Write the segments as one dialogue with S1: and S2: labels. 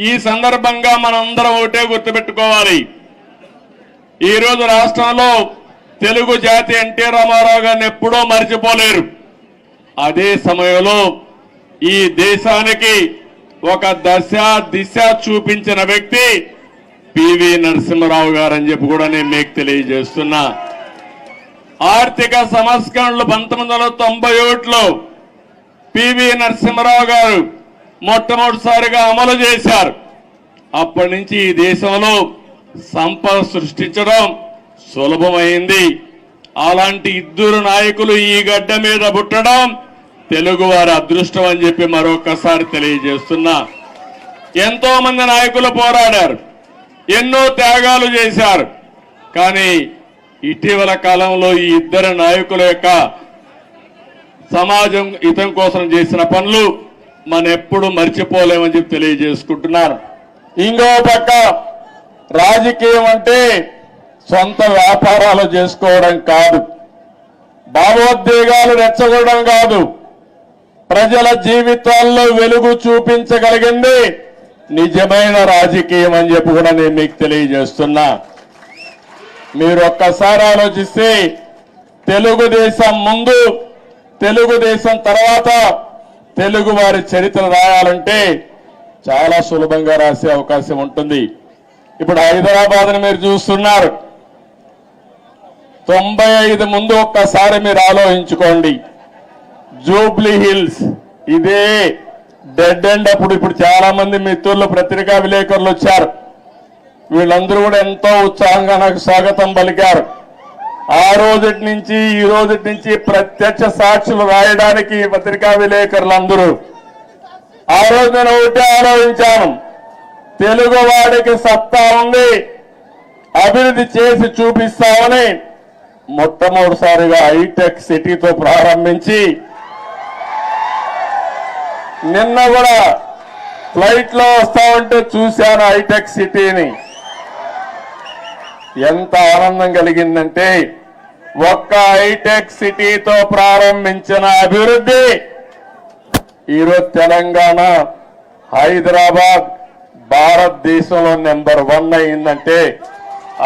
S1: ఈ సందర్భంగా మనందరం ఒకటే గుర్తుపెట్టుకోవాలి. ఈరోజు రాష్ట్రంలో తెలుగు జాతి ఎన్టీ రామారావు గారిని ఎప్పుడూ మర్చిపోలేరు. అదే సమయంలో ఈ దేశానికి ఒక దిశ చూపించిన వ్యక్తి పివి నరసింహారావు గారు అని చెప్పి కూడా నేను మీకు తెలియజేస్తున్నా. ఆర్థిక సంస్కరణలు 1991లో పివి నరసింహారావు గారు మొట్టమొదటిసారిగా అమలు చేశారు. అప్పటి నుంచి ఈ దేశంలో సంపద సృష్టించడం సులభమైంది. అలాంటి ఇద్దరు నాయకులు ఈ గడ్డ మీద పుట్టడం తెలుగు వారి అదృష్టం అని చెప్పి మరొకసారి తెలియజేస్తున్నా. ఎంతో మంది నాయకులు పోరాడారు, ఎన్నో త్యాగాలు చేశారు. కానీ ఇటీవల కాలంలో ఈ ఇద్దరు నాయకుల యొక్క సమాజం హితం కోసం చేసిన పనులు మనం ఎప్పుడు మర్చిపోలేమని చెప్పి తెలియజేసుకుంటున్నారు. ఇంకో పక్క రాజకీయం అంటే సొంత వ్యాపారాలు చేసుకోవడం కాదు, భావోద్వేగాలు రెచ్చగొట్టడం కాదు, ప్రజల జీవితాల్లో వెలుగు చూపించగలిగింది నిజమైన రాజకీయం అని చెప్పి కూడా నేను మీకు తెలియజేస్తున్నా. మీరు ఒక్కసారి ఆలోచిస్తే తెలుగుదేశం ముందు, తెలుగుదేశం తర్వాత తెలుగు వారి చరిత్ర రాయాలంటే చాలా సులభంగా రాసే అవకాశం ఉంటుంది. ఇప్పుడు హైదరాబాద్ని మీరు చూస్తున్నారు. 95 ముందు ఒక్కసారి మీరు ఆలోచించుకోండి. జూబ్లీ హిల్స్ ఇదే డెడ్ ఎండ్. ఇప్పుడు చాలా మంది మిత్రులు పత్రికా విలేకరులు వచ్చారు. వీళ్ళందరూ కూడా ఎంతో ఉత్సాహంగా నాకు స్వాగతం పలికారు. ఆ రోజుటి నుంచి ఈ రోజుటి నుంచి ప్రత్యక్ష సాక్షులు రాయడానికి పత్రికా విలేకరులందరూ. ఆ రోజు నేను ఒకటే ఆలోచించాను, తెలుగు వాడికి సత్తా ఉంది, అభివృద్ధి చేసి చూపిస్తామని మొట్టమొదటిసారిగా హైటెక్ సిటీతో ప్రారంభించి, నిన్న కూడా ఫ్లైట్ లో వస్తా ఉంటే చూశాను హైటెక్ సిటీని. ఎంత ఆనందం కలిగిందంటే ఒక్క హైటెక్ సిటీతో ప్రారంభించిన అభివృద్ధి ఈరోజు తెలంగాణ, హైదరాబాద్ భారతదేశంలో నెంబర్ 1 అయిందంటే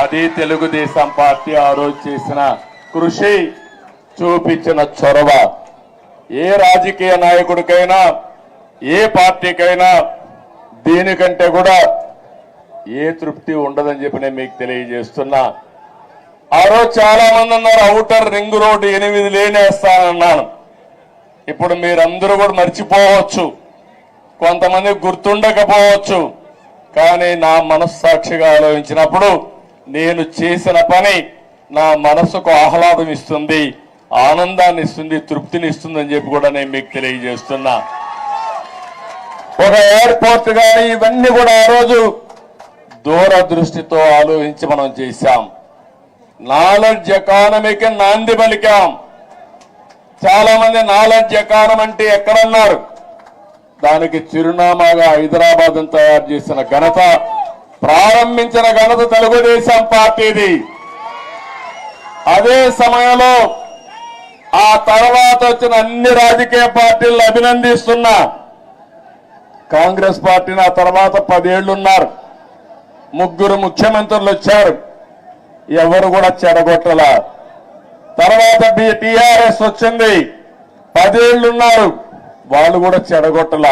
S1: అది తెలుగుదేశం పార్టీ ఆ రోజు చేసిన కృషి, చూపించిన చొరవ. ఏ రాజకీయ నాయకుడికైనా, ఏ పార్టీకైనా దీనికంటే కూడా ఏ తృప్తి ఉండదని చెప్పి నేను మీకు తెలియజేస్తున్నా. ఆ రోజు చాలా మంది అన్నారు ఔటర్ రింగ్ రోడ్డు 8 లేనేస్తానన్నాను. ఇప్పుడు మీరందరూ కూడా మర్చిపోవచ్చు, కొంతమంది గుర్తుండకపోవచ్చు. కానీ నా మనస్సాక్షిగా ఆలోచించినప్పుడు నేను చేసిన పని నా మనసుకు ఆహ్లాదం ఇస్తుంది, ఆనందాన్ని ఇస్తుంది, తృప్తిని ఇస్తుందని చెప్పి కూడా నేను మీకు తెలియజేస్తున్నా. ఒక ఎయిర్పోర్ట్ కానీ ఇవన్నీ కూడా ఆ రోజు దూరదృష్టితో ఆలోచించి మనం చేశాం. నాలెడ్జ్ ఎకానమీకి నాంది పలికాం. చాలా మంది నాలెడ్జ్ ఎకానమీ అంటే ఎక్కడన్నారు, దానికి చిరునామాగా హైదరాబాద్ తయారు చేసిన ఘనత, ప్రారంభించిన ఘనత తెలుగుదేశం పార్టీది. అదే సమయంలో ఆ తర్వాత వచ్చిన అన్ని రాజకీయ పార్టీలను అభినందిస్తున్నా. కాంగ్రెస్ పార్టీని ఆ తర్వాత 10 ఏళ్లున్నారు, 3 ముఖ్యమంత్రులు వచ్చారు, ఎవరు కూడా చెడగొట్టల. తర్వాత టీఆర్ఎస్ వచ్చింది, 10 ఏళ్లున్నారు, వాళ్ళు కూడా చెడగొట్టల.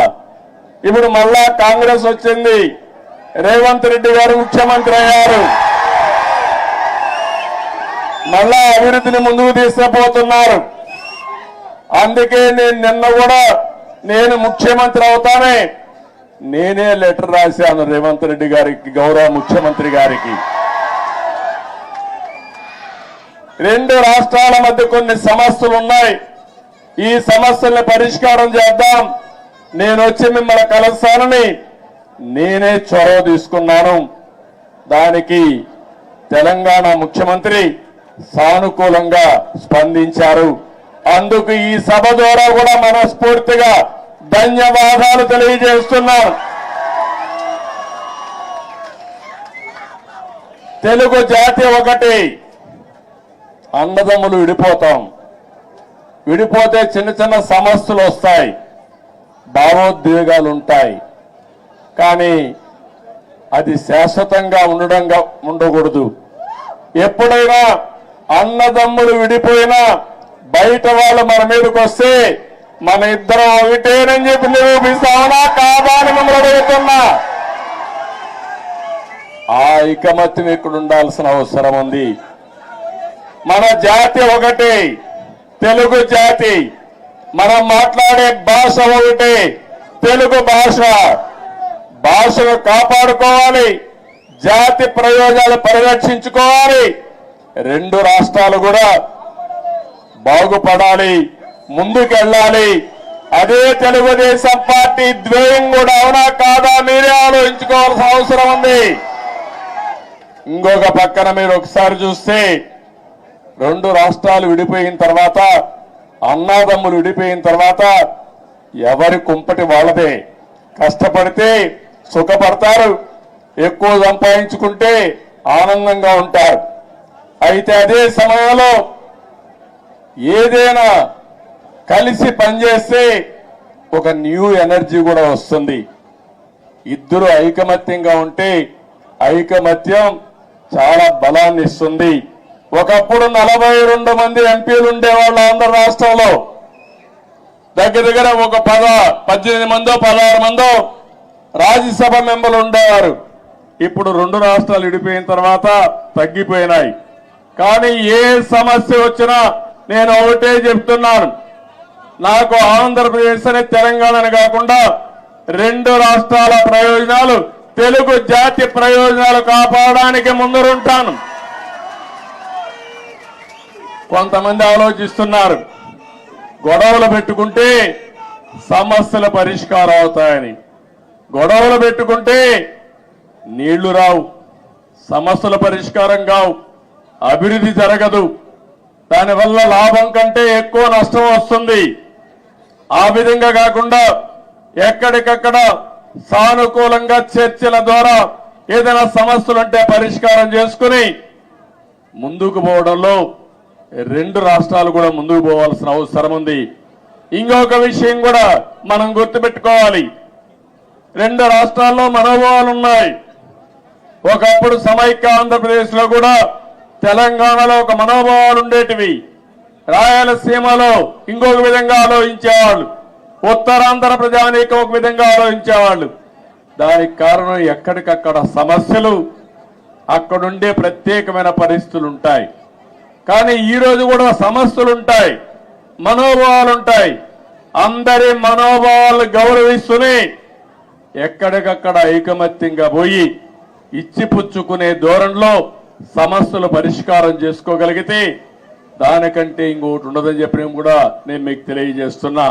S1: ఇప్పుడు మళ్ళా కాంగ్రెస్ వచ్చింది, రేవంత్ రెడ్డి గారు ముఖ్యమంత్రి అయ్యారు, మళ్ళా అభివృద్ధిని ముందుకు తీసుకుపోతున్నారు. అందుకే నేను నిన్న కూడా నేను ముఖ్యమంత్రి అవుతానే నేనే లెటర్ రాశాను రేవంత్ రెడ్డి గారికి, గౌరవ ముఖ్యమంత్రి గారికి. 2 రాష్ట్రాల మధ్య కొన్ని సమస్యలు ఉన్నాయి, ఈ సమస్యల్ని పరిష్కారం చేద్దాం, నేను వచ్చి మిమ్మల్ని కలుస్తానని నేనే చొరవ తీసుకున్నాను. దానికి తెలంగాణ ముఖ్యమంత్రి సానుకూలంగా స్పందించారు. అందుకు ఈ సభ ద్వారా కూడా మనస్ఫూర్తిగా ధన్యవాదాలు తెలియజేస్తున్నాను. తెలుగు జాతి ఒకటి, అన్నదమ్ములు విడిపోతాం, విడిపోతే చిన్న చిన్న సమస్యలు వస్తాయి, భావోద్వేగాలు ఉంటాయి. కానీ అది శాశ్వతంగా ఉండకూడదు. ఎప్పుడైనా అన్నదమ్ములు విడిపోయినా బయట వాళ్ళు మన మీదకి వస్తే మన ఇద్దరం ఒకటేనని చెప్పి నిరూపిస్తామనా కాదా అని మిమ్మల్ని అడుగుతున్నా. ఆ ఐకమత్యం ఇక్కడ ఉండాల్సిన అవసరం ఉంది. మన జాతి ఒకటే, తెలుగు జాతి. మనం మాట్లాడే భాష ఒకటే, తెలుగు భాష. భాషను కాపాడుకోవాలి, జాతి ప్రయోజనాలు పరిరక్షించుకోవాలి. రెండు రాష్ట్రాలు కూడా బాగుపడాలి, ముందుకెళ్ళాలి. అదే తెలుగుదేశం పార్టీ ధ్యేయం కూడా అవునా కాదా మీరే ఆలోచించుకోవాల్సిన అవసరం ఉంది. ఇంకొక పక్కన మీరు ఒకసారి చూస్తే రెండు రాష్ట్రాలు విడిపోయిన తర్వాత, అన్నాదమ్ములు విడిపోయిన తర్వాత ఎవరి కుంపటి వాళ్ళదే. కష్టపడితే సుఖపడతారు, ఎక్కువ సంపాదించుకుంటే ఆనందంగా ఉంటారు. అయితే అదే సమయంలో ఏదైనా కలిసి పనిచేస్తే ఒక న్యూ ఎనర్జీ కూడా వస్తుంది. ఇద్దరు ఐకమత్యంగా ఉంటే ఐకమత్యం చాలా బలాన్ని ఇస్తుంది. ఒకప్పుడు 42 మంది ఎంపీలు ఉండేవాళ్ళు ఆంధ్ర రాష్ట్రంలో. దగ్గర ఒక 18 మందో 16 మందో రాజ్యసభ మెంబర్లు ఉండేవారు. ఇప్పుడు రెండు రాష్ట్రాలు విడిపోయిన తర్వాత తగ్గిపోయినాయి. కానీ ఏ సమస్య వచ్చినా నేను ఒకటే చెప్తున్నాను, నాకు ఆంధ్రప్రదేశ్ అనే తెలంగాణని కాకుండా రెండు రాష్ట్రాల ప్రయోజనాలు, తెలుగు జాతి ప్రయోజనాలు కాపాడడానికి ముందరుంటాను. కొంతమంది ఆలోచిస్తున్నారు గొడవలు పెట్టుకుంటే సమస్యల పరిష్కారం అవుతాయని. గొడవలు పెట్టుకుంటే నీళ్లు రావు, సమస్యల పరిష్కారం కావు, అభివృద్ధి జరగదు. దానివల్ల లాభం కంటే ఎక్కువ నష్టం వస్తుంది. ఆ విధంగా కాకుండా ఎక్కడికక్కడ సానుకూలంగా చర్చల ద్వారా ఏదైనా సమస్యలుంటే పరిష్కారం చేసుకుని ముందుకు పోవడంలో రెండు రాష్ట్రాలు కూడా ముందుకు పోవాల్సిన అవసరం ఉంది. ఇంకొక విషయం కూడా మనం గుర్తుపెట్టుకోవాలి, రెండు రాష్ట్రాల్లో మనోభావాలు ఉన్నాయి. ఒకప్పుడు సమైక్య ఆంధ్రప్రదేశ్ లో కూడా తెలంగాణలో ఒక మనోభావాలు ఉండేటివి, రాయలసీమలో ఇంకొక విధంగా ఆలోచించేవాళ్ళు, ఉత్తరాంధ్ర ప్రజానీకం ఒక విధంగా ఆలోచించేవాళ్ళు. దానికి కారణం ఎక్కడికక్కడ సమస్యలు, అక్కడుండే ప్రత్యేకమైన పరిస్థితులు ఉంటాయి. కానీ ఈ రోజు కూడా సమస్యలు ఉంటాయి, మనోభావాలు ఉంటాయి. అందరి మనోభావాలు గౌరవిస్తూనే ఎక్కడికక్కడ ఐకమత్యంగా పోయి ఇచ్చిపుచ్చుకునే ధోరణిలో సమస్యలు పరిష్కారం చేసుకోగలిగితే దానికంటే ఇంకొకటి ఉండదని చెప్పి కూడా నేను మీకు తెలియజేస్తున్నా.